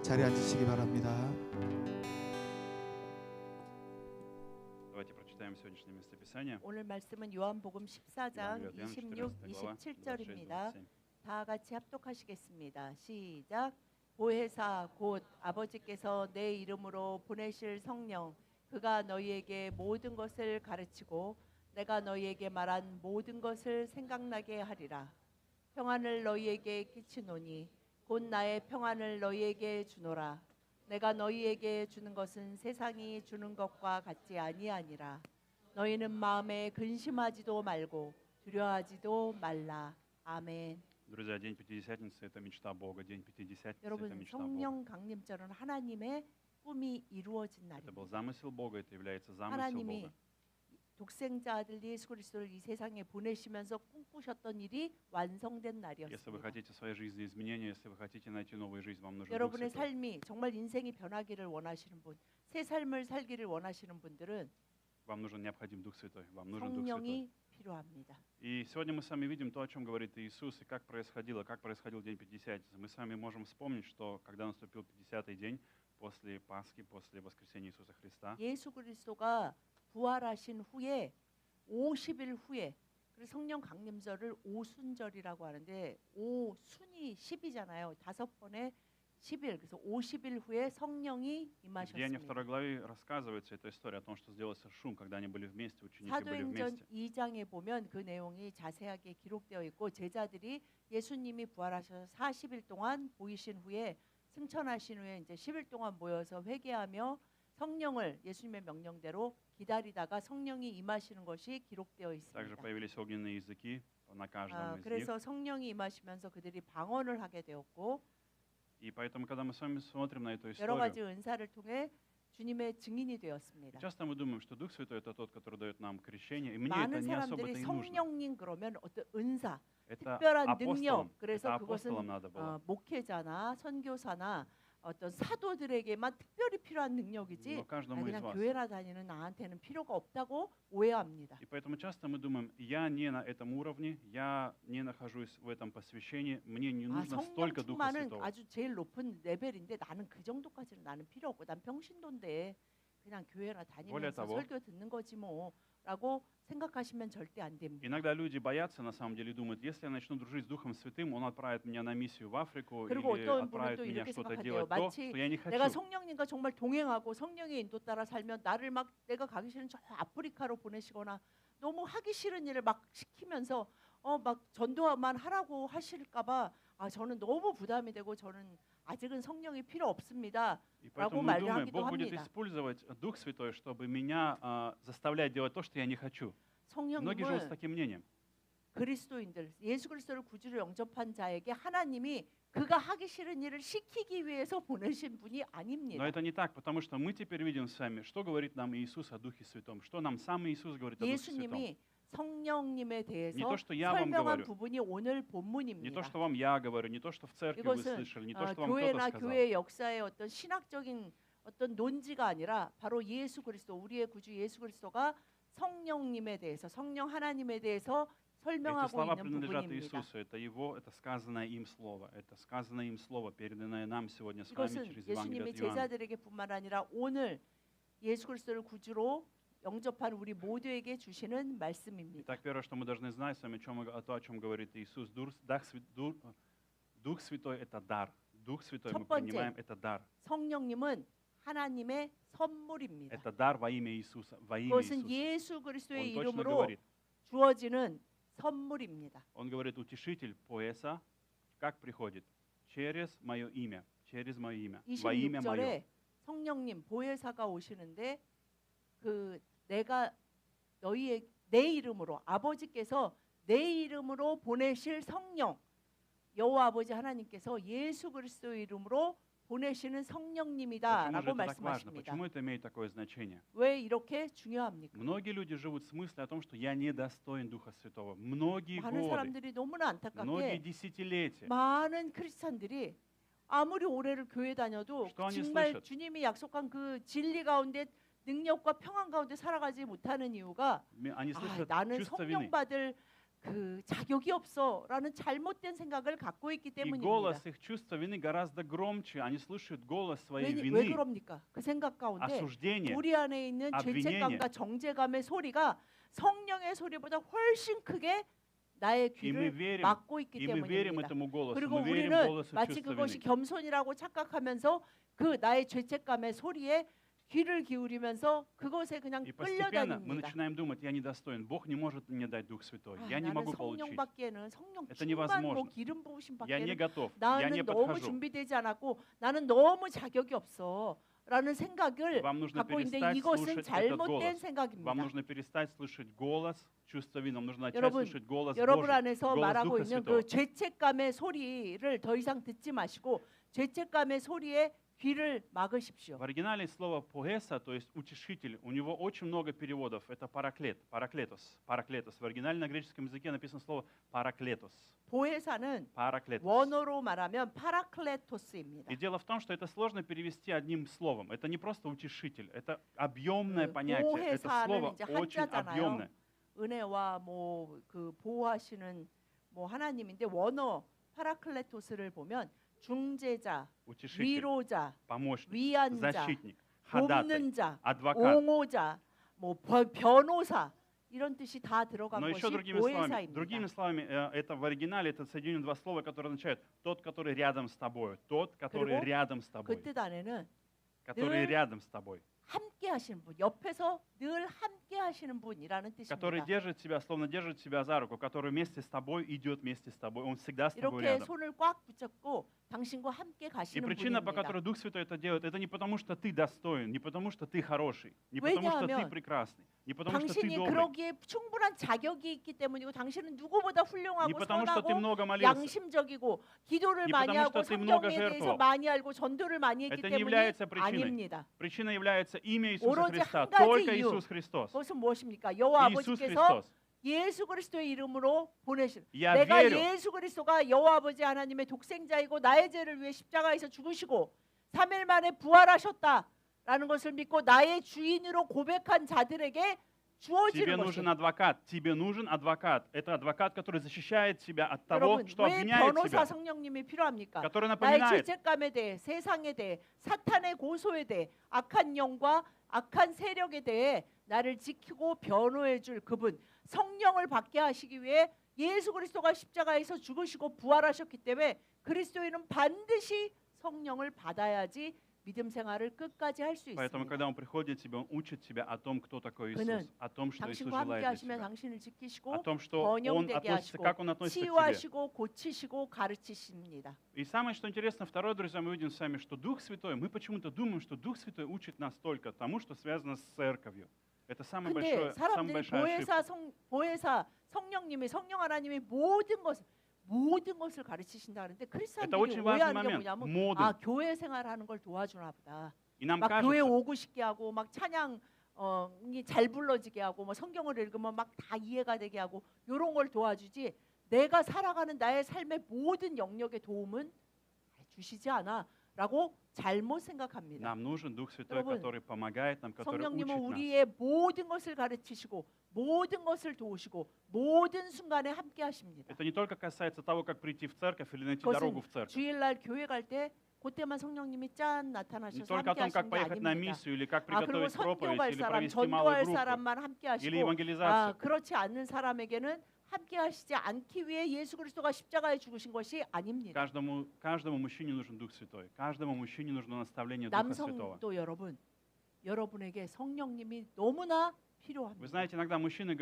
자리에 앉으시기 바랍니다. Давайте прочитаем сегодняшнее местописание. 오늘 말씀은 요한복음 14장 Евангелие от Иоанна, 26, 14 глава, 27절입니다. 26-27. 다 같이 합독하시겠습니다. 시작. 보혜사 곧 아버지께서 내 이름으로 보내실 성령 그가 너희에게 모든 것을 가르치고 내가 너희에게 말한 모든 것을 생각나게 하리라. 평안을 너희에게 끼치노니 곧 나의 평안을 너희에게 주노라. 내가 너희에게 주는 것은 세상이 주는 것과 같지 아니하니라. 너희는 마음에 근심하지도 말고 두려워하지도 말라. 아멘. Друзья, День Пятидесятницы – это мечта Бога. День Пятидесятницы – это 여러분 мечта Бога. 성령 강림절은 하나님의 꿈이 이루어진 Это был 날입니다. замысел Бога, это является замысел 하나님이 Бога. 독생자 아들 예수 그리스도를 이 세상에 보내시면서 꿈꾸셨던 일이 완성된 Если вы 날이었습니다. хотите в своей жизни изменения, если вы хотите найти новую жизнь, вам нужен Дух 여러분의 Святой. 삶이 정말 인생이 변하기를 원하시는 분, 새 삶을 살기를 원하시는 분들은 Вам нужен необходим Дух Святой. Вам нужен Дух Святой. 성령이 필요합니다. И сегодня мы с вами видим то, о чем говорит Иисус, и как происходил День Пятидесятницы. Мы с вами можем вспомнить, что когда наступил 50-й день после Пасхи, после воскресения Иисуса Христа, 예수 그리스도가 부활하신 후에 50일 후에 그래서 성령 강림절을 오순절이라고 하는데 오순이 10이잖아요. 5번에 10일. 그래서 50일 후에 성령이 в Деянии 2 임하셨습니다. главе рассказывается эта история о том, что сделался шум, когда они были вместе, ученики были 사도행전 вместе. 2장에 보면 그 내용이 자세하게 기록되어 있고 제자들이 예수님이 부활하셔서 40일 동안 보이신 후에 승천하신 후에 이제 10일 동안 모여서 회개하며 성령을 예수님의 명령대로 기다리다가 성령이 임하시는 것이 기록되어 Также 있습니다. появились огненные языки на каждом из них. 그래서 성령이 임하시면서 그들이 방언을 하게 되었고 И поэтому, когда мы с вами смотрим на эту 여러 가지 историю, 은사를 통해 주님의 증인이 되었습니다. часто мы думаем, что Дух Святой – это тот, который дает нам крещение, и мне это 많은 не особо-то 사람들이 и нужно. 성령님 그러면 어떤 은사, Это 특별한 апостолам, 능력, это 그래서 그것은 апостолам надо было. 목회자나 선교사나 어떤 사도들에게만 특별히 필요한 능력이지 Но каждому из 그냥 вас. 교회나 다니는 나한테는 필요가 없다고 오해합니다. И поэтому часто мы думаем, я не на этом уровне, я не нахожусь в этом посвящении, мне не нужно 성령 столько Духа 충만은 Святого. 아주 제일 높은 레벨인데 나는 그 정도까지는 나는 필요 없고 난 평신도인데 그냥 교회나 다니면서 того, 설교 듣는 거지 뭐라고 생각하시면 절대 안 됩니다. Иногда люди боятся, на самом деле, думают, если я начну дружить с Духом Святым, Он отправит меня на миссию в Африку 그리고 или 어떤 분은 отправит 또 меня 이렇게 что-то 생각한대요. делать то, 마치 что я не 내가 хочу. 성령님과 정말 동행하고 성령의 인도 따라 살면 나를 막 내가 가기 싫은 저 아프리카로 보내시거나 너무 하기 싫은 일을 막 시키면서 막 전도만 하라고 하실까봐 저는 너무 부담이 되고 저는 아직은 성령이 필요 없습니다. И поэтому мы думаем, Бог будет использовать Дух Святой, чтобы меня заставлять делать то, что я не хочу. Многие живут с 성령님은 таким мнением. 그리스도인들, 예수 그리스도를 구주로 영접한 자에게 하나님이 그가 하기 싫은 일을 시키기 위해서 보내신 분이 Но 아닙니다. это не так, потому что мы теперь видим с вами, что говорит нам Иисус о Духе Святом, что нам сам Иисус говорит о Духе Святом. 예수님이 성령님에 Не 대해서 то, что я вам 설명한 говорю, 부분이 오늘 не то, 본문입니다. что вам я говорю, не то, что в церкви вы 이것은 слышали, не то, что вам кто-то 교회나 сказал. 교회 역사의 어떤 신학적인 어떤 논지가 아니라 바로 예수 그리스도, 우리의 구주 예수 그리스도가 성령님에 대해서, 성령 하나님에 대해서 Эти 설명하고 слова 있는 принадлежат 부분입니다. Иисусу, это Его, это сказанное им слово, это сказанное им слово, переданное нам сегодня с вами 이것은 через Евангелие 예수님이 от Иоанна. 제자들에게뿐만 아니라 오늘 예수 그리스도를 구주로 영접한 우리 모두에게 주시는 말씀입니다. Итак, первое, что мы должны знать с вами, о чем говорит Иисус, Дух Святой – это дар. Дух Святой мы 첫 번째. принимаем, это дар. 성령님은 하나님의 선물입니다. Это дар во имя Иисуса, во имя 그것은 Иисуса. 예수 그리스도의 Он точно 이름으로 говорит. 주어지는 선물입니다. Он говорит, утешитель пояса, как приходит? Через мое имя, через мое имя, во имя мое. 26절에 성령님 보혜사가 오시는데 내가 너희의 내 이름으로 아버지께서 내 이름으로 보내실 성령 여호와 아버지 하나님께서 예수 그리스도의 이름으로 보내시는 Почему же 성령님이다라고 это так важно? 말씀하십니다. Почему это имеет такое значение? 왜 이렇게 중요합니까? Многие люди живут в смысле о том, что я недостоин Духа Святого. Многие 많은 годы, 사람들이 너무나 многие 안타깝게 десятилетия. 많은 크리스찬들이 아무리 오래를 교회 다녀도 Что они 정말 слышат? 주님이 약속한 그 진리 가운데 능력과 평안 가운데 살아가지 못하는 이유가 Они слышат 나는 чувство 성령 вины. 받을 그 자격이 없어라는 잘못된 생각을 갖고 있기 И 때문입니다. голос их чувства вины гораздо громче. Они слышат голос своей 왜 вины, 그럽니까? 그 생각 가운데 осуждения. 우리 안에 있는 죄책감과 정죄감의 소리가 성령의 소리보다 훨씬 크게 나의 И мы 귀를 верим, 막고 있기 и мы верим 때문입니다. этому голосу. 그리고 Мы верим 우리는 голосу 마치 чувства 그것이 вины. 겸손이라고 착각하면서 그 나의 죄책감의 소리에 귀를 기울이면서 그것에 그냥 И постепенно мы 끌려다닙니다. начинаем думать, я недостоин, Бог не может мне дать Дух Святой, 아, я не 나는 могу получить, 성령밖에는 성령 Это 충만 뭐 невозможно. 기름 부으심 я не 밖에는 готов, я не 나는 너무 подхожу. 준비되지 않았고 나는 너무 자격이 없어 라는 생각을 Вам нужно 갖고 있는데 перестать 이것은 слушать этот 잘못된 голос. 생각입니다. Вам нужно перестать слышать голос чувства вины, вам нужно начать 여러분, слышать голос 여러분 Божий, 안에서 голос 말하고 Духа 있는 Святого. 그 죄책감의 소리를 더 이상 듣지 마시고 죄책감의 소리에 귀를 막으십시오. В оригинале слово поэса, то есть утешитель, у него очень много переводов. Это параклет, параклетос, параклетос. В оригинале на греческом языке написано слово параклетос. 보혜사는 Параклетос. 원어로 말하면 파라클레토스입니다. И дело в том, что это сложно перевести одним словом. Это не просто утешитель, это объемное 그 понятие. Это 보혜사는 слово 이제 очень 한자잖아요. объемное. 은혜와 뭐 그 보호하시는 뭐 하나님인데 원어 파라클레토스를 보면 중재자, Утешитель, 위로자, помощник, 위안자, защитник, ходатай, 돕는 자, адвокат. 옹호자, 뭐 변호사 이런 뜻이 다 들어간 Но 것이 еще другими 보혜사입니다. словами, это в оригинале это соединено два слова, которые означают тот, который рядом с тобой, тот, который 그리고 рядом с тобой, 그 뜻 안에는 который 늘 рядом с тобой, 함께 하시는 분, 옆에서 늘 함께 하시는 분이라는 который 뜻입니다. держит тебя, словно держит тебя за руку, который вместе с тобой идет вместе с тобой, он всегда с тобой 이렇게 рядом. 손을 꽉 붙잡고 당신과 함께 И 가시는 причина, по 분입니다. которой Дух Святой это делает, это не потому, что ты достоин, не потому, что ты хороший, не потому, что ты 왜냐하면 прекрасный, не потому, что ты 당신이 добрый, 그러기에 충분한 자격이 있기 때문이고 당신은 누구보다 не 훌륭하고 потому, что ты 선하고 много молился. 양심적이고 기도를 Не 많이 потому, 하고 что ты много 성경에 대해서 жертвовал. 많이 알고 전도를 많이 했기 Это не 때문이 является причиной. 아닙니다. Причина является имя Иисуса 오로지 Христа, 한 가지 только 이유. Иисус Христос. 그것은 무엇입니까? 여호와 Иисус 아버지께서 Христос. 예수 그리스도의 이름으로 보내신 Я 내가 верю, 예수 그리스도가 여호와 아버지 하나님의 독생자이고 나의 죄를 위해 십자가에서 죽으시고 3일 만에 부활하셨다라는 것을 믿고 나의 주인으로 고백한 자들에게 тебе 주어지는 것이 нужен адвокат, тебе нужен адвокат. Это адвокат, который защищает тебя от того, 여러분 что 왜 обвиняет 변호사 тебя, 성령님이 필요합니까? который 나의 напоминает, 죄책감에 대해 세상에 대해 사탄의 고소에 대해 악한 영과 악한 세력에 대해 나를 지키고 변호해 줄 그분 성령을 받게 하시기 위해 예수 그리스도가 십자가에서 죽으시고 부활하셨기 때문에 그리스도인은 반드시 성령을 받아야지 믿음 생활을 끝까지 할 수 поэтому, 있습니다. когда Он приходит к тебе, Он учит тебя о том, кто такой 그는 Иисус, о том, что Иисус 당신과 함께 желает для 하시면 тебя, 당신을 о 지키시고 том, что Он 번영되게 относится, 하시고 как Он относится к тебе. 치유하시고 고치시고 가르치십니다. И самое, что интересно, второе, друзья, мы видим с вами, что Дух Святой, мы почему-то думаем, что Дух Святой учит нас только тому, что связано с церковью. Это самая 근데 사람들이 большая ошибка. 보혜사 성령님이 성령 하나님이 모든 것을 가르치신다 하는데 Это 크리스천들이 очень важный 오해하는 게 момент. 뭐냐면 모든. 아 교회 생활하는 걸 도와주나 보다. И нам 막 교회 кажется, 오고 싶게 하고 막 찬양 잘 불러지게 하고 뭐 성경을 읽으면 막 다 이해가 되게 하고 이런 걸 도와주지 내가 살아가는 나의 삶의 모든 영역의 도움은 주시지 않아라고 잘못 생각합니다. нам нужен Дух Святой, 여러분, который помогает нам, который 성령님은 учит нас. 우리의 모든 것을 가르치시고 모든 것을 도우시고 모든 순간에 함께 하십니다. Это не только касается того, как прийти в церковь или найти 그것은 дорогу в церковь. 주일날 교회 갈 때 그때만 성령님이 짠 Не 나타나셔서 только о 함께 том, как 하시는 게 поехать на 아닙니다. миссию, или как 아 그리고 приготовить проповедь, 선교갈 или 사람, провести 전도할 малую группу, 사람만 함께 или 하시고 евангелизацию. 그렇지 않는 사람에게는 함께 하시지 않기 위해 예수 그리스도가 십자가에 죽으신 것이 아닙니다. Каждому мужчине нужен Дух Святой. Каждому мужчине нужно наставление Духа Святого. 남성도 여러분에게 성령님이 너무나 Вы 필요합니다. знаете, иногда мужчины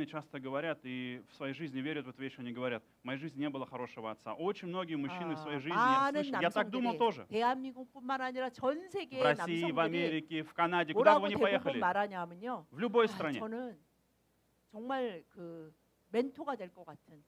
часто говорят и в своей жизни верят в эту вещь, они говорят, в моей жизни не было хорошего отца. Очень многие мужчины в своей жизни, 많은 я так думал 남성들이 тоже. 대한민국뿐만 아니라 전 В 세계의 России, в 남성들이 Америке, в Канаде, куда бы 뭐라고 вы ни 대부분 поехали, 말하냐면요. в любой стране. 저는 정말 그 멘토가 될 것 같은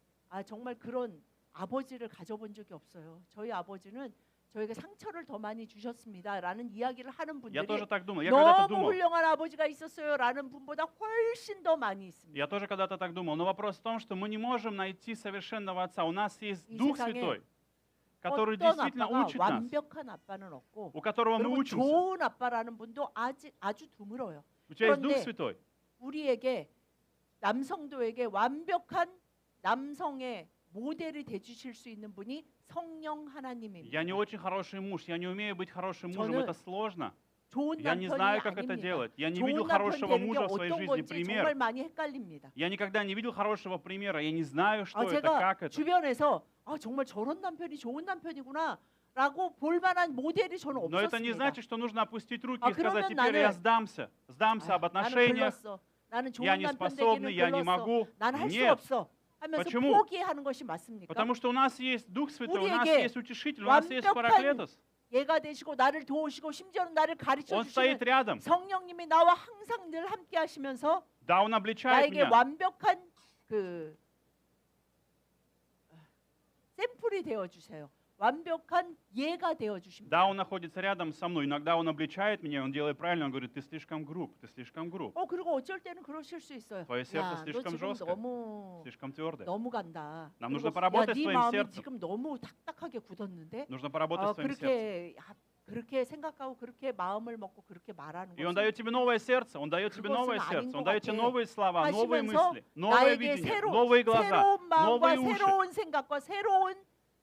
정말 그런 아버지를 가져본 적이 없어요. 저희 아버지는 저에게 상처를 더 많이 주셨습니다라는 이야기를 하는 Я 분들이 тоже так думал. Я когда-то 너무 думал. 훌륭한 아버지가 있었어요라는 분보다 훨씬 더 많이 있습니다. Я тоже когда-то так думал. Но вопрос в том, что мы не можем найти совершенного отца. У нас есть 이 Дух 세상에 Святой, который 어떤 действительно 아빠가 учит нас, 완벽한 아빠는 없고 у которого мы 그리고 учимся. 좋은 아빠라는 분도 아주 드물어요. У тебя есть Дух 그런데 Святой. 우리에게 남성도에게 완벽한 남성의 모델이 돼 주실 수 있는 분이 성령 하나님입니다. Я не очень хороший муж, я не умею быть хорошим мужем, 저는 это сложно. 좋은 Я не 남편이 знаю, как это 아닙니다. делать. Я не видел 좋은 남편 хорошего 되는 게 мужа в своей 어떤 жизни, 건지 пример. 정말 많이 헷갈립니다. Я никогда не видел хорошего примера, я не знаю, что это, 제가 как это. 주변에서 정말 저런 남편이 좋은 남편이구나라고 볼 만한 모델이 저는 Но это не 없었습니다. значит, что нужно опустить руки А и сказать, 그러면 теперь я 나는- сдамся об 나는 отношениях, 글렀어. 나는 я 좋은 не 남편 способный, 되기는 я не 글렀어. могу. 난 할 수 Нет, 없어. 하면서 Почему? 포기하는 것이 맞습니까? потому что у нас есть Дух Святой, у нас 우리에게 есть Утешитель, у нас есть 완벽한 Параклетос. 얘가 되시고 나를 도우시고 심지어는 나를 가르쳐 Он 주시는 стоит рядом. 성령님이 나와 항상 늘 함께 하시면서 Да, Он обличает 나에게 меня. 완벽한 그 샘플이 되어 주세요. 완벽한 예가 되어 주십니다. Да, Он находится рядом со мной. Иногда Он обличает меня, Он делает правильно, Он говорит, ты слишком груб, ты слишком груб, 그리고 어쩔 때는 그러실 수 있어요. Твое сердце 야, 너 слишком 지금 жесткое, 너무 слишком твердое. 간다. Нам 그리고, нужно поработать 야, с 네 твоим 마음이 сердцем. 지금 너무 딱딱하게 굳었는데 Нужно поработать с твоим сердцем. 그렇게 생각하고 그렇게 마음을 먹고 그렇게 말하는 И Он 것은 дает тебе новое сердце, Он дает тебе новое сердце, Он дает тебе новые слова, новые мысли, новое 나에게 видение, новые глаза, 새로운 마음과 новые уши. 새로운 생각과 새로운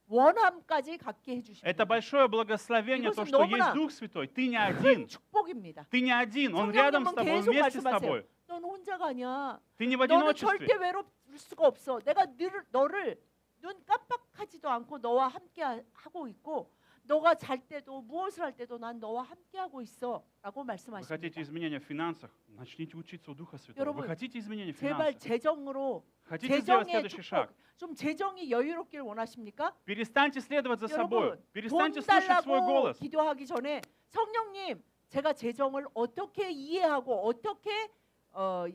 원함까지 갖게 해주십니다. Это большое благословение, то, 이것은 что есть 너무나 Дух Святой. Ты не 큰 один, 축복입니다. ты не один, Он рядом с 성령님은 тобой, Он 계속 вместе с 말씀하세요. тобой. 너는 혼자가 아니야. Ты не в 너는 одиночестве. 절대 외로울 수가 없어. 내가 너를 눈 깜빡하지도 않고 너와 함께 하고 있고 너가 잘 때도 무엇을 할 때도 난 너와 함께 하고 있어라고 Вы 말씀하십니다. хотите изменения в финансах? Начните учиться у Духа Святого. 여러분, Вы хотите изменения в 제발 финансах? 재정으로 Хотите сделать 재정의 следующий шаг? 축복, 좀 재정이 여유롭길 원하십니까? Перестаньте следовать за собой. 여러분, Перестаньте 돈 слушать свой 달라고 голос. 기도하기 전에 성령님, 제가 재정을 어떻게 이해하고 어떻게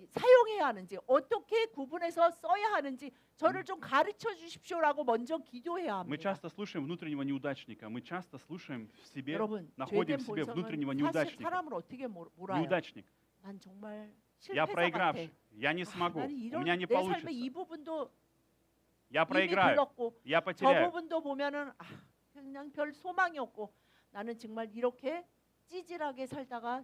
사용해야 하는지, 어떻게 구분해서 써야 하는지 저를 좀 가르쳐 주십시오라고 먼저 기도해야 Мы 합니다. часто слушаем внутреннего неудачника. Мы часто слушаем в себе, 여러분, находим 죄된 в себе внутреннего 본성은 사실 неудачника. 사람을 어떻게 몰아요? Неудачник. 난 정말 Я 실패자 같아. проигравший. Я не смогу. 나는 У 이런 меня не 내 삶의 이 получится. 부분도 Я 이미 проиграю. 불렀고 Я 저 потеряю. 부분도 보면은 그냥 별 소망이 없고 나는 정말 이렇게 찌질하게 살다가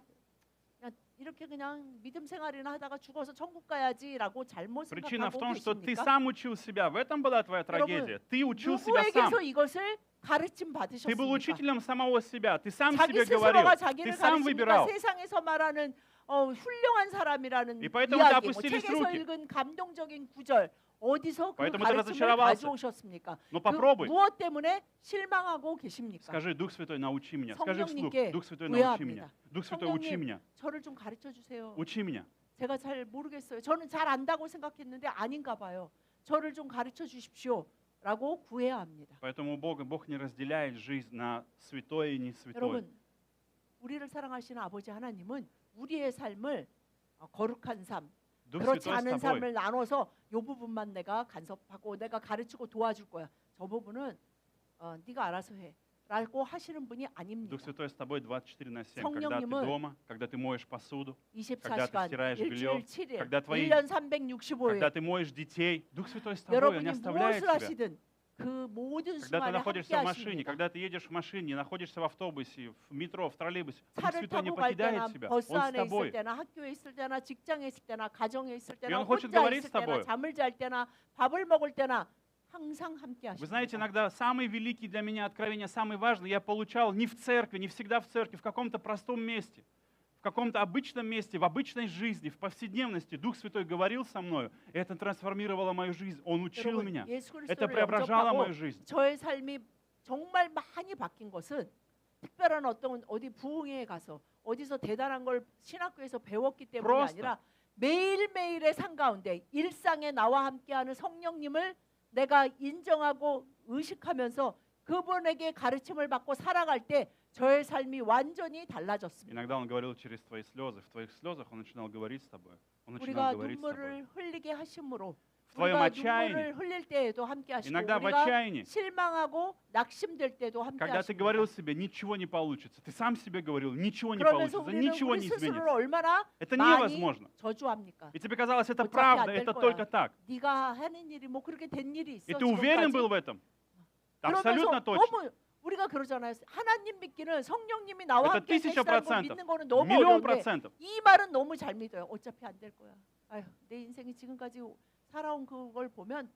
그냥 이렇게 그냥 믿음 생활이나 하다가 죽어서 천국 가야지라고 잘못 Причина в 생각하고 том, что ты 계십니까? сам учил себя. В этом была твоя трагедия. Ты учил себя сам. 누구에게서 이것을 가르침 Ты был 받으셨습니까? учителем самого себя. Ты сам 자기 себе говорил. 스스로가 Ты 자기를 сам 가르치니까 выбирал. 세상에서 말하는 훌륭한 사람이라는 И поэтому 이야기, тебя опустились 책에서 руки. 읽은 감동적인 구절 어디서 그 Поэтому ты 가르침을 разочаровался. 가져오셨습니까? Но 그 попробуй. 무엇 때문에 실망하고 계십니까? Скажи, Дух Святой, научи меня. Скажи вслух, 성령님께 Дух Святой, научи 구해합니다. меня. Дух Святой, учи 성령님, меня. 저를 좀 가르쳐 주세요. Учи меня. 제가 잘 모르겠어요. 저는 잘 안다고 생각했는데 아닌가 봐요. 저를 좀 가르쳐 주십시오라고 구해야 합니다. Поэтому Бог не разделяет жизнь на святое и не святое. 여러분, 우리를 사랑하시는 아버지 하나님은 우리의 삶을 거룩한 삶, Дух 그렇지 Святой с 않은 тобой. 삶을 나눠서 이 부분만 내가 간섭하고 내가 가르치고 도와줄 거야. 저 부분은 네가 알아서 해라고 하시는 분이 아닙니다. Дух Святой с тобой 24/7, когда ты 성령님은 дома, когда ты моешь посуду, 24시간, стираешь 일주일 белье, 7일, когда твои- 1년 365일 когда ты моешь детей. Дух Святой с тобой, Он 여러분이 не оставляет 무엇을 тебя. 하시든 그 모든 Когда ты 순간에 함께 находишься в машине, 하십니다. когда ты едешь в машине, находишься в автобусе, в метро, в троллейбусе, Дух 차를 Святой не 타고 갈 때나 покидает тебя. 버스 Он с 안에 있을 тобой. 때나 학교에 있을 때나 직장에 있을 때나 가정에 있을 И 때나 он хочет 혼자 говорить 있을 с тобой. 때나 잠을 잘 때나 밥을 먹을 때나 항상 함께 Вы знаете, 하십니다. иногда самые великие для меня откровения, самые важные, я получал не в церкви, не всегда в церкви, в каком-то простом месте, в каком-то обычном месте, в обычной жизни, в повседневности. Дух Святой говорил со мною, и это трансформировало мою жизнь. Он учил 여러분, меня. 예수 Это 그리스도를 преображало 영접하고 мою жизнь. 저의 삶이 정말 많이 바뀐 것은 특별한 어디 부흥회에 가서 어디서 대단한 걸 신학교에서 배웠기 때문이 Просто. 아니라 매일매일의 삶 가운데 일상에 나와 함께하는 성령님을 내가 인정하고 의식하면서 그분에게 가르침을 받고 살아갈 때 저의 삶이 완전히 달라졌습니다. Иногда Он говорил через твои слезы. В твоих слезах Он начинал говорить с тобой. Он начинал 우리가 говорить с тобой. 눈물을 흘리게 하심으로 В твоем 우리가 отчаянии, 눈물을 흘릴 때에도 함께 하시고 иногда в 우리가 отчаянии, 실망하고 낙심될 때도 함께 когда ты говорил 하십니다. себе, ничего не получится, ты сам себе говорил, ничего не 그러면서 получится, 우리는 ничего 우리 не 스스로를 изменится. 얼마나 Это 많이 невозможно. 저주합니까? И тебе казалось, это 어차피 правда, 안 될 это 거야. только так. 네가 하는 일이 뭐 그렇게 된 일이 있어 И ты уверен 지금까지? был в этом? 그러면서 Абсолютно точно. 너무 우리가 그러잖아요. 하나님 믿기는 성령님이 나와 Это 함께 계시다는 걸 1000%. 믿는 거는 너무 Миллион 어려운데 процентов. 이 말은 너무 잘 믿어요. 어차피 안 될 거야. 아휴, 내 인생이 지금까지 살아온 그걸 보면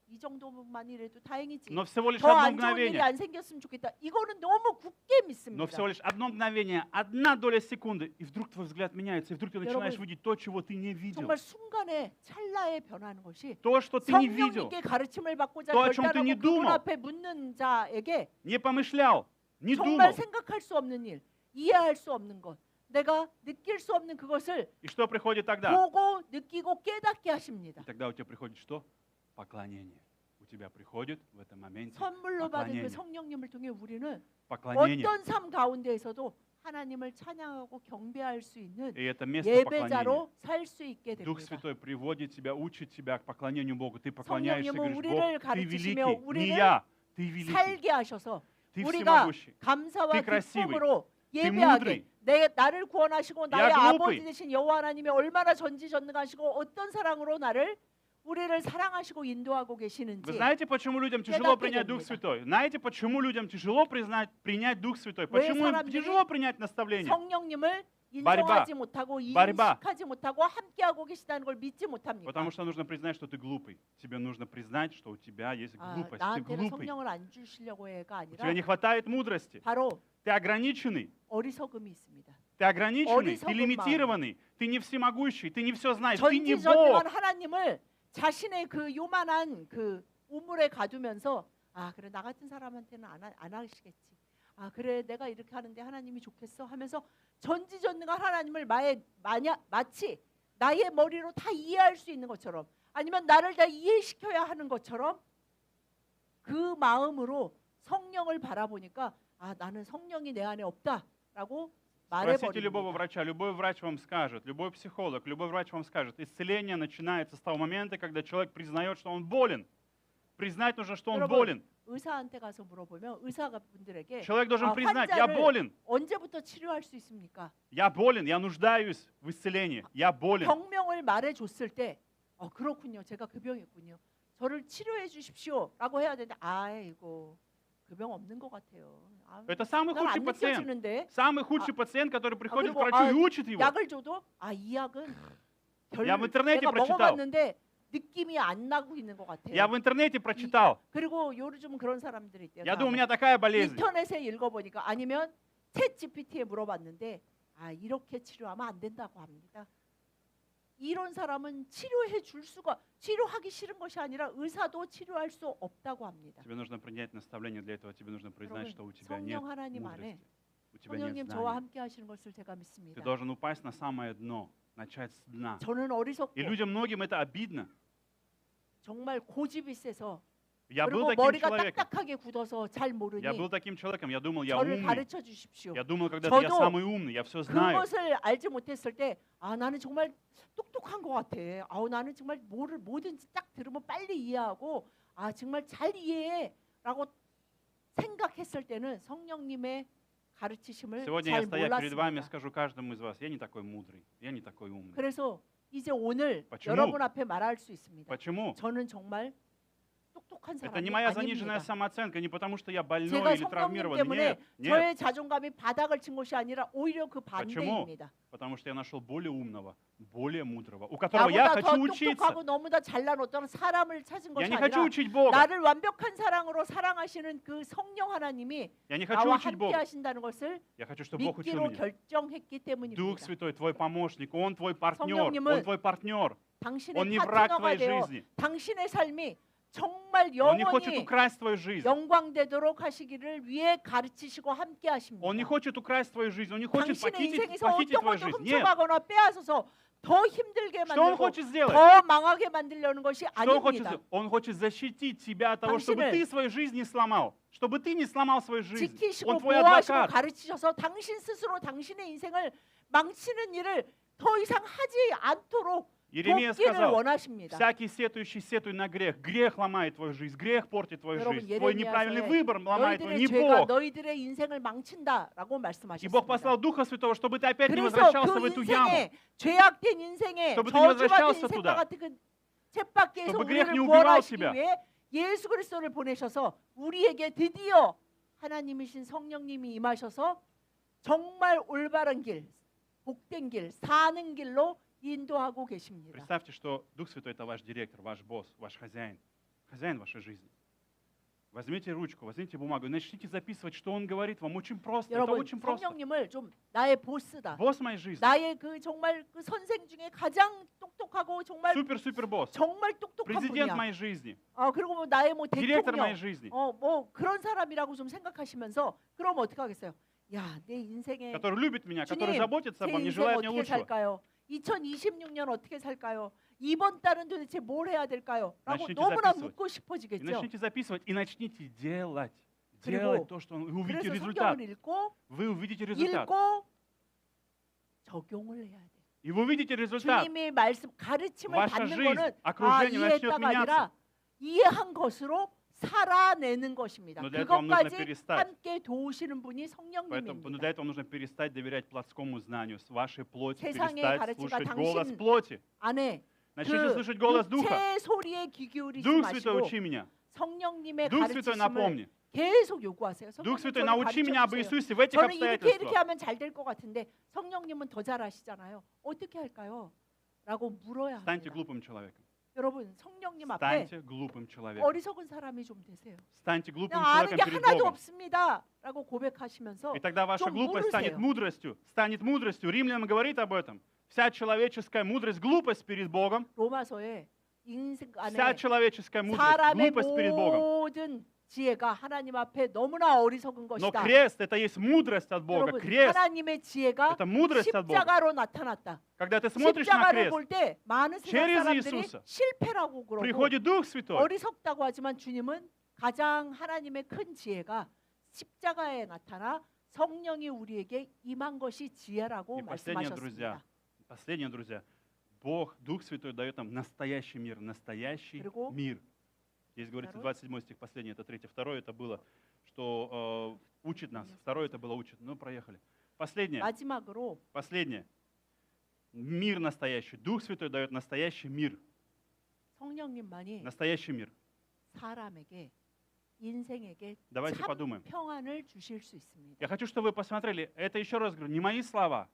이 정도만이라도 다행이지. Но всего лишь 더 одно 안 좋은 일이 мгновение. 안 생겼으면 좋겠다. 이거는 너무 굳게 Но 믿습니다. всего лишь одно мгновение, одна доля секунды, и вдруг твой взгляд меняется, и вдруг ты начинаешь 여러분, видеть то, чего ты не видел. 정말 순간에 찰나에 변하는 것이 То, что ты не видел, 성령님께 가르침을 받고자 또, о чем ты 결단하고 не 그분 думал. 앞에 묻는 자에게 не помышлял, не 정말 думал. 생각할 수 없는 일, 이해할 수 없는 것, 내가 느낄 수 없는 그것을 И что приходит тогда? 보고 느끼고 깨닫게 И 하십니다. тогда у тебя приходит что? Поклонение. У тебя приходит в этом моменте 선물로 받은 그 поклонение. 성령님을 통해 우리는 Поклонение. 어떤 삶 가운데에서도 하나님을 찬양하고 경배할 수 있는 И это место поклонения. 예배자로 살 수 있게 Дух 됩니다. Святой приводит тебя, учит тебя к поклонению Богу. Ты поклоняешься и 성령님은 говоришь, 우리를 Бог, ты 가르치시며 великий, не 우리를 я, ты великий, 살게 하셔서 ты 우리가 всемогущий. 감사와 ты красивый, 기쁨으로 ты 예배하게 나를 구원하시고 나의 glupый. 아버지 되신 여호와 하나님이 얼마나 전지전능하시고 어떤 사랑으로 나를 우리를 사랑하시고 인도하고 Вы 계시는지 знаете, почему людям тяжело 깨닫게 принять Дух 됩니다. Святой? Знаете, почему людям тяжело принять Дух Святой? 왜 Почему им 사람들이 тяжело принять наставление? 성령님을 борьба. 인정하지 못하고 борьба. 인식하지 못하고 함께하고 계시다는 걸 믿지 못합니까? Потому что нужно признать, что ты глупый. Тебе нужно признать, что у тебя есть 아, глупость. Ты 나한테는 глупый. 성령을 안 주시려고 해가 У тебя 아니라 не хватает мудрости. 바로 Ты ограниченный. 어리석음이 있습니다. Ты ограниченный, ты 어리석은 лимитированный, ты не всемогущий, ты не все знаешь, ты не Бог. 전지전능한 하나님을 자신의 그 요만한 그 우물에 가두면서 아 그래 나 같은 사람한테는 안 하시겠지. 아 그래 내가 이렇게 하는데 하나님이 좋겠어 하면서 전지전능한 하나님을 마치 나의 머리로 다 이해할 수 있는 것처럼 아니면 나를 다 이해시켜야 하는 것처럼 그 마음으로 성령을 바라보니까 아 나는 성령이 내 안에 없다라고 Спросите любого 말해버립니다. врача, любой врач вам скажет, любой психолог, любой врач вам скажет, исцеление начинается с того момента, когда человек признает, что он болен. Признать нужно, что он 여러분, болен. 의사한테 가서 물어보면 의사가 분들에게 Человек должен 아, признать, я 환자를 болен, 언제부터 치료할 수 있습니까? я болен, я нуждаюсь в исцелении, я болен. 병명을 말해줬을 때 그렇군요. 제가 그 병이 있군요. 저를 치료해 주십시오라고 해야 되는데 아이고 그 병 없는 것 같아요. Это самый худший 난안 пациент. 느껴지는데 Самый худший пациент, который приходит к 그리고, врачу и учит его. 약을 줘도 이 약은 Я в интернете 내가 прочитал. 먹어봤는데 느낌이 안 나고 있는 것 같아요. Я в интернете прочитал. 그리고 요즘 그런 사람들이 있대요. Я думаю, у меня такая болезнь. 인터넷에 읽어보니까 아니면 챗 GPT에 물어봤는데 이렇게 치료하면 안 된다고 합니다. 이런 사람은 치료하기 싫은 것이 아니라 의사도 치료할 수 없다고 합니다. Тебе нужно принять наставление, для этого тебе нужно признать, что у тебя нет 성령 하나님 안에 мудрости, у тебя нет 성령님 저와 знаний. 함께 하시는 것을 제가 믿습니다. Ты должен упасть на самое дно, начать с дна. 저는 어리석고 И людям многим это обидно. 정말 고집이 세서 Я был 그리고 таким 머리가 человеком. 딱딱하게 굳어서 잘 모르니 Я был таким человеком. Я думал, я 저를 умный. 가르쳐 주십시오. Я думал, когда-то я 저도 самый умный, я все знаю. 그것을 알지 못했을 때 나는 정말 똑똑한 것 같아. 나는 정말 뭐든지 딱 들으면 빨리 이해하고 정말 잘 이해해라고 생각했을 때는 성령님의 가르치심을 Сегодня я, 잘 стоя перед вами, 몰랐습니다. скажу каждому из вас, я не такой мудрый, я не такой умный. 그래서 이제 오늘 почему? 여러분 앞에 말할 수 있습니다. Почему? 저는 정말 똑똑한 Это 사람이 не моя заниженная 아닙니다. самооценка, не потому что я больной 제가 или 성령님 травмированный. 때문에 Нет, нет. 저의 자존감이 바닥을 친 것이 아니라 오히려 그 반대입니다. Потому что я нашел более умного, более мудрого, у которого я 나보다 더 хочу учиться. 똑똑하고 너무나 잘난 어떤 사람을 찾은 Я 것이 не хочу 아니라 учить Бога. 나를 완벽한 사랑으로 사랑하시는 그 성령 하나님이 Я не хочу 나와 учить 함께 Бога. 하신다는 것을 Я хочу, чтобы Бог учил 믿기로 меня. 결정했기 Дух 때문입니다. Святой, твой помощник, Он твой партнер, 성령님은 Он твой партнер. 당신의 Он не враг 파트너가 твоей 되어 жизни. 당신의 삶이 정말 Он не хочет 영원히 украсть твою жизнь. 영광되도록 하시기를 위해 가르치시고 함께 하십니다. Он не хочет украсть твою жизнь. Он не хочет 당신의 похитить 인생에서 твою 어떤 것도 жизнь. Нет. 훔쳐가거나 빼앗아서 더 힘들게 Что Он 만들고 хочет сделать? 더 망하게 만들려는 것이 Что Он хочет 아닙니다. сделать? Он хочет защитить тебя от того, чтобы 당신을 ты свою жизнь не сломал. Чтобы ты не сломал свою жизнь. 지키시고 Он твой 보호하시고 адвокат. 가르치셔서 당신 스스로 당신의 인생을 망치는 일을 더 이상 하지 않도록 Иеремия 돕기를 сказал, 원하십니다. всякий сетующий сетуй на грех. Грех ломает твою жизнь, грех портит твою 여러분, жизнь. Твой неправильный 예레미야서에 выбор ломает твою, 너희들의 не 죄가 Бог. 너희들의 인생을 망친다라고 И Бог 말씀하셨습니다. послал Духа Святого, чтобы ты опять не 그래서 возвращался 그 в эту яму. 인생에 죄악된 인생에 чтобы ты не 저주받은 возвращался 인생과 туда. 같은 그 쳇바퀴에서 чтобы грех не 우리를 убивал 구원하시기 тебя. 위해 예수 그리스도를 보내셔서 우리에게 드디어 하나님이신 성령님이 임하셔서 정말 올바른 길, 복된 길, 사는 길로 인도하고 계십니다. Представьте, что Дух Святой – это ваш директор, ваш босс, ваш хозяин. хозяин вашей жизни. Возьмите ручку, возьмите бумагу и начните записывать, что он говорит вам. Очень просто. Это 여러분 очень просто. 성령님을 좀 나의 보스다. Босс моей жизни. 나의 그 정말 그 선생 중에 가장 똑똑하고 정말 Супер-супер босс. 정말 똑똑한 Президент 분이야. моей жизни. 그리고 뭐 나의 뭐 Директор моей 대통령, жизни. 뭐 그런 사람이라고 좀 생각하시면서 그럼 어떻게 하겠어요? 야, 내 인생에 Который любит меня, который 주님, заботится 제 обо мне, 인생 желает мне 어떻게 лучшего. 살까요? 2026년 어떻게 살까요? 이번 달은 도대체 뭘 해야 될까요? 라고 начните 너무나 записывать. 묻고 И 싶어지겠죠. начните записывать, и начните делать. 그리고 Делать то, что вы увидите 그래서 результат. 성경을 읽고 Вы увидите результат. 적용을 해야 돼. И вы увидите результат. 주님의 말씀 가르침을 Ваша 받는 жизнь, 거는 окружение начнет 이해했다가 아니라 меняться. 이해한 것으로 살아내는 것입니다. Но для этого вам нужно 그것까지 перестать. 함께 도우시는 분이 Поэтому для 성령님입니다. этого нужно перестать доверять плотскому знанию, с вашей плоти, 세상의 перестать 가르침과 слушать голос 당신 плоти. 안에 Начните 그 слышать голос Духа. 육체의 소리에 귀 기울이지 Дух Святой, 마시고 учи меня. 성령님의 Дух Святой, 가르침을 напомни. 계속 요구하세요. Дух 성령님 Святой, 저를 научи меня об 가르쳐주세요. Иисусе в этих 저는 이렇게 обстоятельствах. 하면 잘 될 것 같은데 성령님은 더 잘하시잖아요. 어떻게 할까요? 라고 물어야 Станьте 합니다. глупым человеком. 여러분 성령님 앞에 Станьте глупым человеком. 어리석은 사람이 좀 되세요. Станьте глупым 그냥 아는 человеком 게 перед 하나도 Богом. 없습니다. 라고 고백하시면서 И тогда ваша 좀 глупость станет 물으세요. мудростью. Станет мудростью. Римлянам говорит об этом. Вся человеческая мудрость – глупость перед Богом. 로마서에 인생 Вся 안에 человеческая мудрость – 사람의 глупость перед Богом. 모든 지혜가 하나님 앞에 너무나 어리석은 Но 것이다. крест – это есть мудрость от Бога. 여러분 Крест 하나님의 지혜가 – это мудрость от Бога. 십자가로 나타났다. Когда ты смотришь на 십자가를 крест, 볼 때 많은 세상 через 사람들이 Иисуса 실패라고 그러고 приходит Дух Святой. 어리석다고 하지만 주님은 가장 하나님의 큰 지혜가 십자가에 나타나 성령이 우리에게 임한 것이 지혜라고 И последнее, 말씀하셨습니다. друзья, Бог, Дух Святой дает нам настоящий мир, настоящий 그리고 мир. Здесь говорится, 27 стих, последний, это 3. Второе это было, что учит нас. Второе это было учит. Ну, проехали. Последнее. 마지막으로 Последнее. Мир настоящий. Дух Святой дает настоящий мир. 성령님만이 Настоящий мир. 사람에게 인생에게 Давайте 참 подумаем. 평안을 주실 수 있습니다. Я хочу, чтобы вы посмотрели. Это еще раз говорю, не мои слова,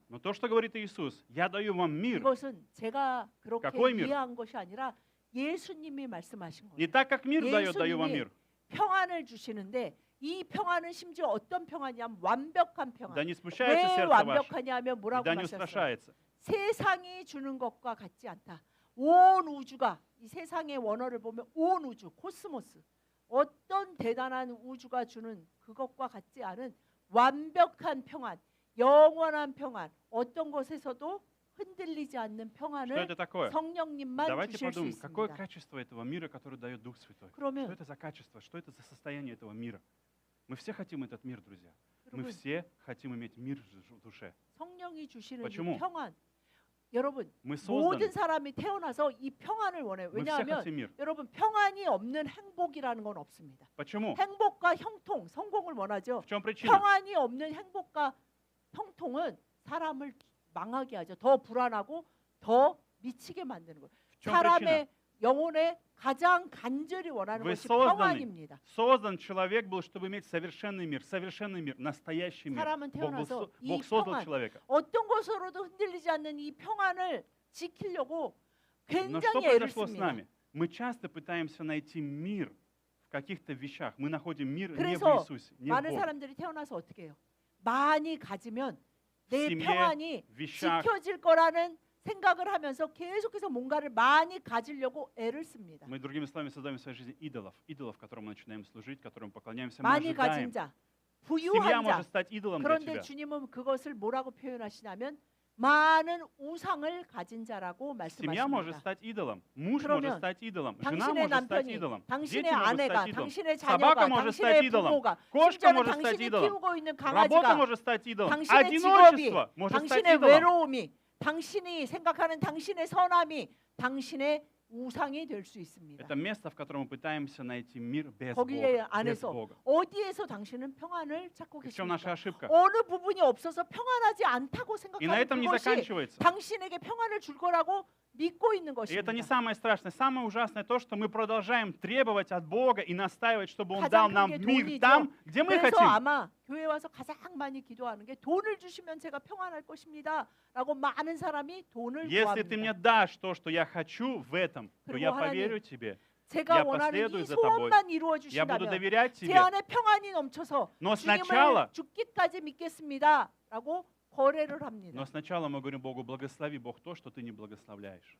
но то, что говорит Иисус. Я даю вам мир. 이것은 제가 그렇게 какой мир? 이해한 것이 아니라 예수님이 말씀하신 Не 거예요. так, как мир дает, даю вам 예수님이 мир. 평안을 주시는데 이 평안은 심지어 어떤 평안이냐면 완벽한 평안. Да не смущается 왜 сердце ваше. 완벽하냐면 И 뭐라고 да не 말씀하셨어요? устрашается. 세상이 주는 것과 같지 않다. 온 우주가 이 세상의 원어를 보면 온 우주, 코스모스 어떤 대단한 우주가 주는 그것과 같지 않은 완벽한 평안, 영원한 평안, 어떤 것에서도 흔들리지 않는 Что 평안을 это такое? 성령님만 Давайте 주실 수 подумаем, какое 있습니다. качество этого мира, которое дает Дух Святой? Что 그러면 это за качество? Что это за состояние этого мира? Мы все хотим этот мир, друзья. Мы 여러분 все хотим иметь мир в душе. 성령이 주시는 почему? 이 평안, 여러분 Мы 모든 созданы, 사람이 태어나서 이 평안을 원해요. мы все 왜냐하면 хотим мир. 여러분 평안이 없는 행복이라는 건 없습니다. Почему? 행복과 형통, 성공을 원하죠. В чем причина? 평안이 없는 행복과 형통은 사람을 망하게 하죠. 더 불안하고 더 미치게 만드는 거예요. В чем причина? 사람의 영혼에 가장 간절히 원하는 Вы 것이 созданы. 평안입니다. Создан человек был, чтобы иметь совершенный мир, настоящий мир. 사람은 태어나서 이 Бог создал 평안, человека. 어떤 것으로도 흔들리지 않는 이 평안을 지키려고 Но что 굉장히 애를 произошло с 씁니다. нами? Мы часто пытаемся найти мир в каких-то вещах. Мы находим мир не в 그래서 Иисусе, не в 많은 Боге. 사람들이 태어나서 어떻게 해요? 많이 가지면 내 семье, 평안이 в вещах. 지켜질 거라는 생각을 하면서 계속해서 뭔가를 많이 가지려고 애를 씁니다. Мы, другими словами, создаем в своей жизни идолов, которым мы начинаем служить, которым поклоняемся, мы 많이 ожидаем. 가진 자, Семья 부유한 자. может стать идолом для 그런데 тебя. 주님은 그것을 뭐라고 표현하시냐면 많은 우상을 가진 자라고 Семья может 말씀하십니다. стать идолом, муж 그러면 может стать идолом, жена 당신의 может стать 남편이, идолом, 당신의 дети могут 아내가, стать идолом, 당신의 собака 자녀가, может стать 당신의 идолом, 부모가, кошка 심지어는 может стать 당신이 идолом, 키우고 있는 работа 강아지가, может стать идолом, 당신의 직업이, одиночество может стать 당신의 идолом. 외로움이, 당신이 생각하는 당신의 선함이 당신의 우상이 될 수 있습니다. Это место, в котором мы пытаемся найти мир без 거기에 Бога. Без 안에서 Бога. 어디에서 당신은 평안을 찾고 И в чем наша 계십니까? ошибка? 어느 부분이 없어서 평안하지 않다고 И на 생각하는 этом не 그것이 заканчивается. 당신에게 평안을 줄 거라고 믿고 있는 И это не 것입니다. самое страшное. Самое ужасное то, что мы продолжаем требовать от Бога и настаивать, чтобы Он 가장 дал 큰 нам 게 мир 돈이죠. там, где мы 그래서 хотим. 아마 교회 와서 가장 많이 기도하는 게 돈을 주시면 제가 평안할 것입니다. 라고 많은 사람이 돈을 Если ты мне 구합니다. дашь то, что я хочу в этом, то 그리고 я 하나님, поверю тебе. 제가 Я 원하는 последую 이 за тобой. 소원만 이루어 Я буду 주신다면 доверять 제 тебе. 안에 평안이 넘쳐서 Но 주님을 сначала, 죽기까지 믿겠습니다라고 거래를 합니다. но сначала мы говорим Богу, благослови, Бог, то, что ты не благословляешь.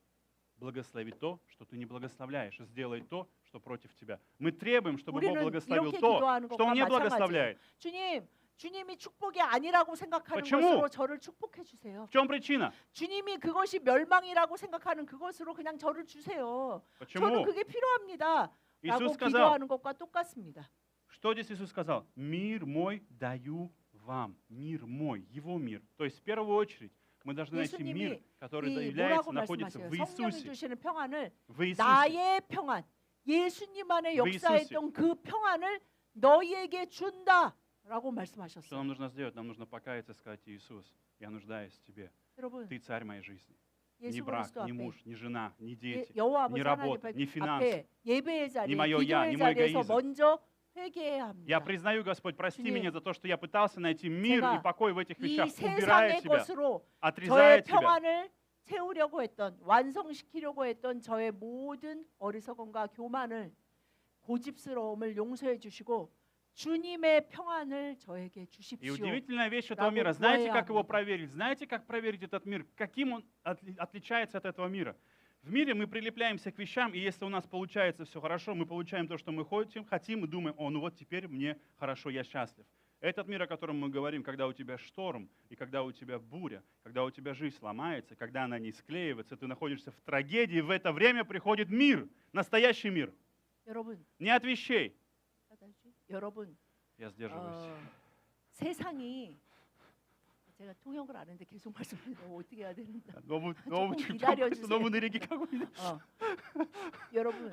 Благослови то, что ты не благословляешь. Сделай то, что против тебя. Мы требуем, чтобы Бог 우리는 благословил 이렇게 то, 기도하는 что Он 것과 не 마찬가지예요. благословляет. 주님이 축복이 아니라고 생각하는 почему? 것으로 저를 축복해 주세요. В чем причина? 주님이 그것이 멸망이라고 생각하는 그것으로 그냥 저를 주세요. 저는 Почему? 그게 필요합니다. 라고 Иисус сказал, 기도하는 것과 똑같습니다. что здесь Иисус сказал? Мир мой даю вам. Мир мой, Его мир. То есть в первую очередь мы должны найти мир, 예수님이 который 이 является, 뭐라고 находится 말씀하세요? в 성령이 Иисусе. 주시는 평안을 В Иисусе. 나의 평안, 예수님 안에 В 역사했던 그 평안을 너희에게 준다라고 Что 말씀하셨어요. нам нужно сделать? Нам нужно покаяться и сказать, Иисус, я нуждаюсь в Тебе. 여러분, Ты царь моей жизни. Ни 예수 брак, 그리스도 ни 앞에 муж, ни жена, ни дети, 여호와 ни 아버지 하나님 работа, ни финансы. 앞에 예배의 자리에 ни моё я, 기도의 ни мой 자리에서 эгоизм. 먼저 회개해야 Я 합니다. признаю, Господь, прости 주님, меня за то, что я пытался найти мир и 제가 покой в этих 이 вещах, убирая 세상의 тебя, 것으로 отрезая 저의 тебя. 평안을 채우려고 했던 완성시키려고 했던 저의 모든 어리석음과 교만을 고집스러움을 용서해 주시고 주님의 평안을 저에게 И 주십시오. удивительная вещь этого 라고 мира. Знаете, 구해야 как его 합니다. проверить? Знаете, как проверить этот мир? Каким он отличается от этого мира? В мире мы прилепляемся к вещам, и если у нас получается все хорошо, мы получаем то, что мы хотим, и думаем, о, ну вот теперь мне хорошо, я счастлив. Этот мир, о котором мы говорим, когда у тебя шторм, и когда у тебя буря, когда у тебя жизнь ломается, когда она не склеивается, ты находишься в трагедии, в это время приходит мир, настоящий мир. 여러분, Не от вещей. 여러분, Я сдерживаюсь. 세상이 제가 통역을 아는데 계속 말씀드리면 어떻게 해야 되는지. 너무 조금 기다려주세요. 집중해서 너무 느리게 가고 있네. 여러분,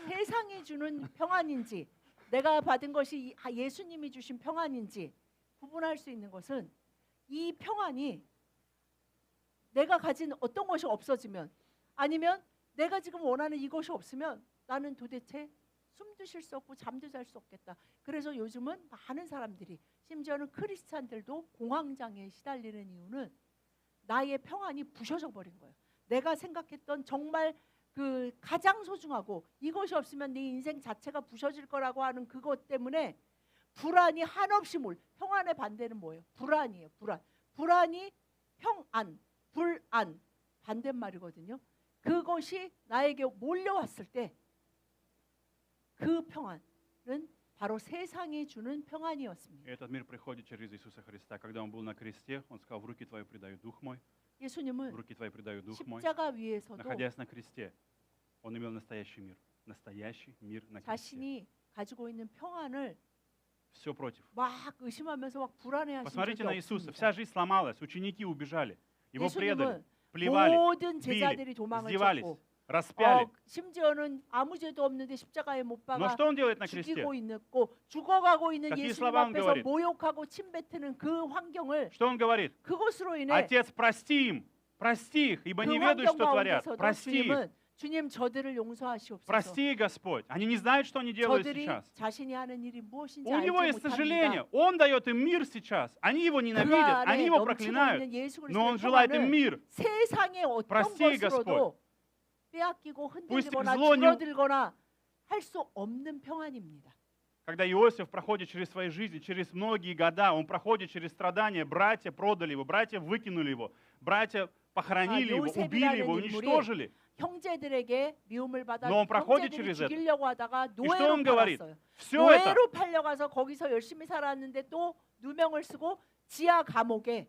세상이 주는 평안인지 내가 받은 것이 예수님이 주신 평안인지 구분할 수 있는 것은 이 평안이 내가 가진 어떤 것이 없어지면 아니면 내가 지금 원하는 이것이 없으면 나는 도대체 숨도 쉴 수 없고 잠도 잘 수 없겠다. 그래서 요즘은 많은 사람들이 심지어는 크리스찬들도 공황장애에 시달리는 이유는 나의 평안이 부셔져 버린 거예요. 내가 생각했던 정말 그 가장 소중하고 이것이 없으면 내 인생 자체가 부셔질 거라고 하는 그것 때문에 불안이 한없이 평안의 반대는 뭐예요? 불안이에요. 불안이 평안, 불안 반대말이거든요. 그것이 나에게 몰려왔을 때 그 평안은 바로 세상이 주는 평안이었습니다. Этот мир приходит через Иисуса Христа. Когда Он был на кресте, Он сказал, в руки Твои предаю Дух Мой, в 예수님은 руки Твои предаю Дух Мой. 십자가 위에서도 Находясь на кресте, Он имел настоящий мир на кресте. 자신이 가지고 있는 평안을 Все против. 막 의심하면서 막 불안해하신 Посмотрите 적이 на Иисуса. 없습니다. Вся жизнь сломалась, ученики убежали, Его предали, 예수님은 плевали, 모든 били, 제자들이 도망을 издевались, 쳤고 распяли. 심지어는 아무 죄도 없는데 십자가에 못 Но 박아 что Он делает на кресте? 죽이고 있고 죽어가고 있는 какие 예수님 слова он 앞에서 говорит? 모욕하고 침뱉는 그 환경을 Что Он говорит? 그것으로 인해 Отец, прости им, прости их, ибо 그 не ведают, 환경 что творят. 가운데서도 Прости их, 주님은 주님 저들을 용서하시옵소서. прости, Господь. Они не знают, что они делают 저들이 сейчас. 자신이 하는 일이 무엇인지 У него 알지 есть сожаление. 못합니다. Он дает им мир сейчас. Они его 그 ненавидят, они 안에 его 넘치고 проклинают. 있는 예수 Но он 그리스도의 желает им 평안을 мир. 세상의 어떤 Прости, 것으로도 빼앗기고 Пусть 흔들리거나 зло не- 줄어들거나 할 수 없는 평안입니다. Когда Иосиф проходит через свои жизни, через многие года, он проходит через страдания, братья продали его, братья выкинули его, братья похоронили его, убили его, уничтожили. 형제들에게 미움을 받아 Но он проходит 형제들이 через это. 죽이려고 하다가 И что он 노예로 говорит? 팔았어요. Все это, 노예로 팔려가서 거기서 열심히 살았는데 또 누명을 쓰고 지하 감옥에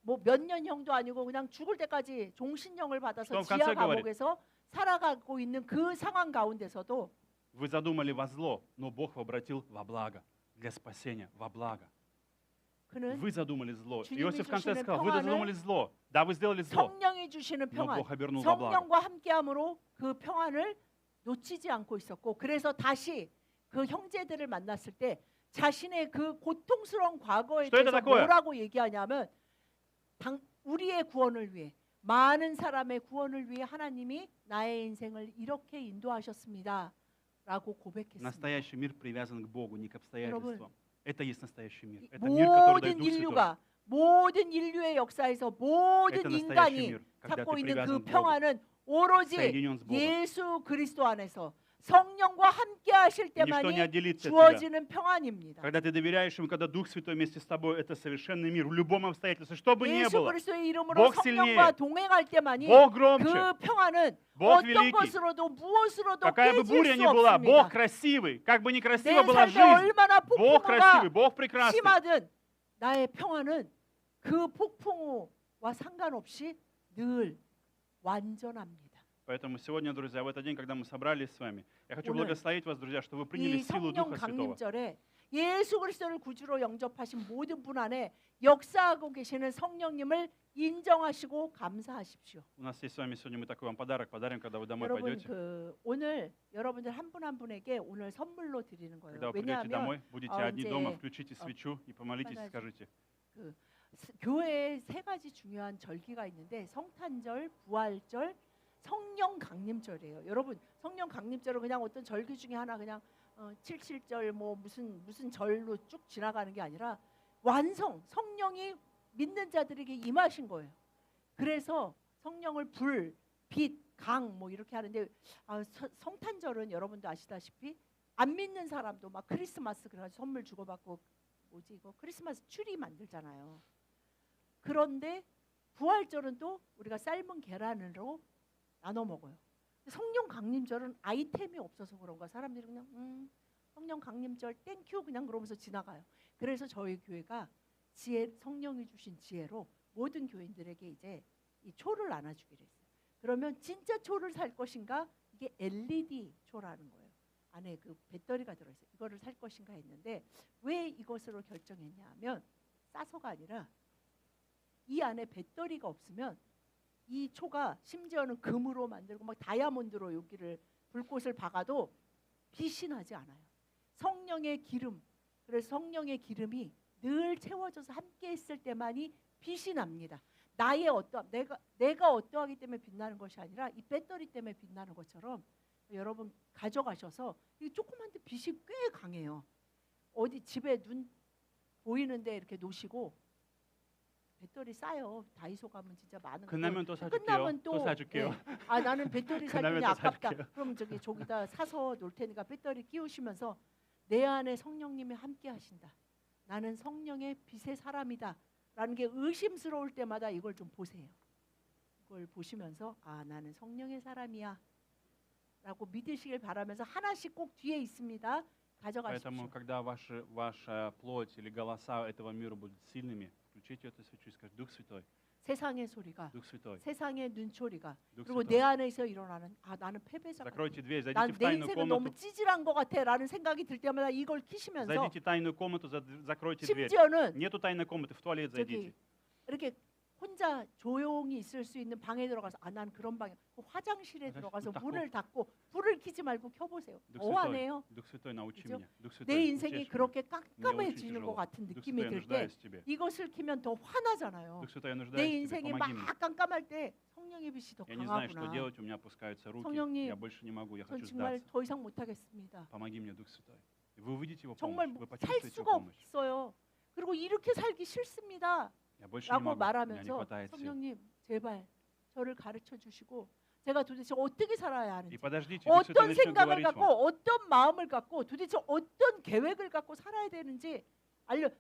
뭐 몇 년형도 아니고 그냥 죽을 때까지 종신형을 받아서 Что он в 지하 конце говорит? 감옥에서 살아가고 있는 그 상황 가운데서도 вы задумали во зло, но Бог обратил во благо, для спасения, во благо. 그는 Вы задумали зло. 주님이 Иосиф в конце 주시는 сказал, вы 평안을 задумали зло. Да, вы сделали зло, 성령이 주시는 но 평안, Бог обернул во благо. 성령과 함께함으로 그 평안을 놓치지 않고 있었고 그래서 다시 그 형제들을 만났을 때 자신의 그 고통스러운 과거에 Что это 대해서 такое? 뭐라고 얘기하냐면 우리의 구원을 위해 많은 사람의 구원을 위해 하나님이 나의 인생을 이렇게 인도하셨습니다 라고 고백했습니다. Настоящий мир привязан к Богу, не к 여러분, обстоятельствам. Это есть настоящий мир. Это мир, который дает 모든 Дух Святой. 인류가 모든 인류의 역사에서 Это 모든 настоящий 인간이 мир, когда 찾고 ты 있는 그 привязан к Богу, 평안은 오로지 соединен с Богом. 예수 그리스도 안에서 성령과 함께 하실 и ничто не 때만이 отделится от тебя. 주어지는 평안입니다. Когда ты доверяешь Ему, когда Дух Святой вместе с тобой, это совершенный мир в любом обстоятельстве, что бы ни 예수 было. 그리스도의 이름으로 Бог 성령과 сильнее, 동행할 때만이 Бог громче, 그 평안은 Бог 어떤 великий. 것으로도 무엇으로도 Какая бы 깨질 буря ни 수 была, Бог 없습니다. красивый. Как бы 내 некрасива была 삶에 жизнь, 얼마나 Бог красивый, 폭풍우가 Бог прекрасный. 심하든 나의 평안은 그 폭풍우와 상관없이 늘 완전합니다. Поэтому сегодня, друзья, в этот день, когда мы собрались с вами, я хочу 오늘 благословить вас, друзья, что вы приняли 이 силу 성령 Духа Святого. 강림절에 예수 그리스도를 구주로 영접하신 모든 분 안에 역사하고 계시는 성령님을 인정하시고 감사하십시오. У нас есть с вами сегодня, мы такой вам подарок подарим, когда вы домой 여러분 пойдете. 오늘 여러분들 한 분 한 분에게 오늘 선물로 드리는 거예요. Когда вы придете 왜냐하면 домой, будете одни 이제 дома, включите свечу и помолитесь, и 하나씩 скажите. 교회에 세 가지 중요한 절기가 있는데 성탄절, 부활절, 성령 강림절이에요. 여러분 성령 강림절은 그냥 어떤 절기 중에 하나 그냥 77절 뭐 무슨 절로 쭉 지나가는 게 아니라 완성 성령이 믿는 자들에게 임하신 거예요. 그래서 성령을 불, 빛, 강 뭐 이렇게 하는데 성탄절은 여러분도 아시다시피 안 믿는 사람도 막 크리스마스 그래가지고 선물 주고받고 뭐지 이거 크리스마스 추리 만들잖아요. 그런데 부활절은 또 우리가 삶은 계란으로 나눠 먹어요. 성령 강림절은 아이템이 없어서 그런가 사람들이 그냥 성령 강림절 땡큐 그냥 그러면서 지나가요. 그래서 저희 교회가 성령이 주신 지혜로 모든 교인들에게 이제 이 초를 나눠주기로 했어요. 그러면 진짜 초를 살 것인가? 이게 LED 초라는 거예요. 안에 그 배터리가 들어있어요. 이거를 살 것인가 했는데 왜 이것으로 결정했냐 하면 싸서가 아니라 이 안에 배터리가 없으면 이 초가 심지어는 금으로 만들고 막 다이아몬드로 여기를 불꽃을 박아도 빛이 나지 않아요. 성령의 기름, 그래서 성령의 기름이 늘 채워져서 함께 있을 때만이 빛이 납니다. 나의 내가 어떠하기 때문에 빛나는 것이 아니라 이 배터리 때문에 빛나는 것처럼 여러분 가져가셔서 이 조그만데 빛이 꽤 강해요. 어디 집에 눈 보이는데 이렇게 놓으시고 배터리 싸요. 다이소 가면 진짜 많은 거. 끝나면 또 사줄게요. 끝나면 또 사줄게요. 아 나는 배터리 살 끝나면 돈이 또 아깝다. 사줄게요. 그럼 저기다 사서 놓을 테니까 배터리 끼우시면서 내 안에 성령님이 함께 하신다. 나는 성령의 빛의 사람이다. 라는 게 의심스러울 때마다 이걸 좀 보세요. 이걸 보시면서 아 나는 성령의 사람이야. 라고 믿으시길 바라면서 하나씩 꼭 뒤에 있습니다. 가져가십시오. Поэтому, когда ваша плоть или голоса этого мира будут сильными, включите эту свечу и скажите: Дух Святой, 세상의 소리가, Дух Святой, 세상의 눈초리가, Дух 그리고 Святой. 내 안에서 일어나는 아 나는 패배자 같아. Закройте дверь, зайдите в 난내 тайную 인생은 너무 комнату. 찌질한 것 같아라는 생각이 들 때마다 이걸 키시면서 Зайдите в тайную комнату, закройте дверь. 심지어는 Нету тайной комнаты, в туалет зайдите. 저기 이렇게 혼자 조용히 있을 수 있는 방에 들어가서 아 난 그런 방에 화장실에 들어가서 딱 문을 닫고 불을 켜지 말고 켜보세요. Дух 어하네요. Святой, Дух Святой, научи 그죠? меня. Дух 내 Святой, 인생이 утешь меня. 그렇게 Мне очень 깜깜해지는 것 тяжело. 같은 Дух 느낌이 Святой, я 들 때 нуждаюсь в тебе. 이것을 키면 더 화나잖아요. Дух Святой, я 내 нуждаюсь в тебе. 인생이 Помоги мне. 막 깜깜할 때 성령의 빛이 더 Я не знаю, что 강하구나. делать, у меня опускаются руки. 성령님, Я больше не могу, я 전 хочу 정말 сдаться. 더 이상 못하겠습니다. Помоги мне, Дух Святой. И вы увидите его 정말 помощь, вы 살 почувствуете 수가 его помощь. 없어요. 그리고 이렇게 살기 싫습니다. Я больше не 라고 могу, у меня не 말하면서 хватает сил. 성령님 제발 저를 가르쳐 주시고 제가 도대체 어떻게 살아야 И 하는지 подождите, Дух Святой 어떤 начнет 생각을 говорить 갖고 вам. 어떤 마음을 갖고 도대체 어떤 계획을 갖고 살아야 되는지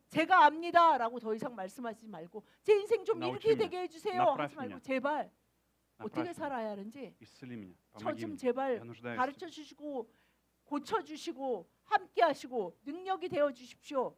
제가 압니다라고 더 이상 말씀하지 말고 제 인생 좀 이렇게 나오십니다. 되게 해주세요 하지 말고 나프라십니다. 제발 Направь 어떻게 меня, 살아야 하는지 исцели меня, 저 помоги 좀 мне. 제발 Я нуждаюсь в 가르쳐 тебе. 주시고 고쳐 주시고 함께 하시고 능력이 되어 주십시오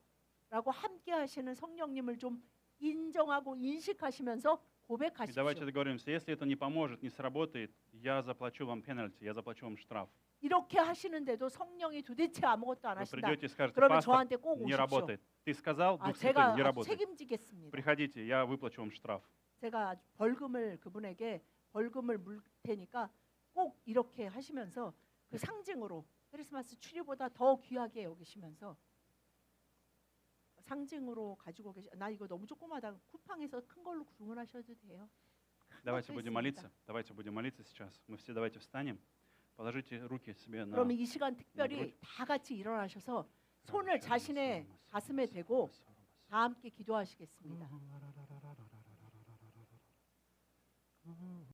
라고 함께 하시는 성령님을 좀 인정하고 인식하시면서 И 고백하십시오. давайте договоримся, если это не поможет, не сработает, я заплачу вам пенальти, я заплачу вам штраф. 이렇게 하시는데도 성령이 도대체 아무것도 안 Вы 하신다. придете и скажете: 그러면 пастор, 저한테 꼭 не 오십시오. работает. Ты сказал, 아, Дух Святой, 제가 не 아주 работает. 책임지겠습니다. Приходите, я выплачу вам штраф. 제가 벌금을 그분에게 벌금을 물 테니까 꼭 이렇게 하시면서 그 상징으로 크리스마스 추리보다 더 귀하게 여기시면서 상징으로 가지고 나 이거 너무 조그마다 쿠팡에서 큰 걸로 주문하셔도 돼요. Давайте 것도 будем 있습니다. молиться. Давайте будем молиться сейчас. Мы все давайте встанем. Положите руки себе на 그러면 이 시간 특별히 그렇죠. 다 같이 일어나셔서 손을 자신의 가슴에 대고 다 함께 기도하시겠습니다.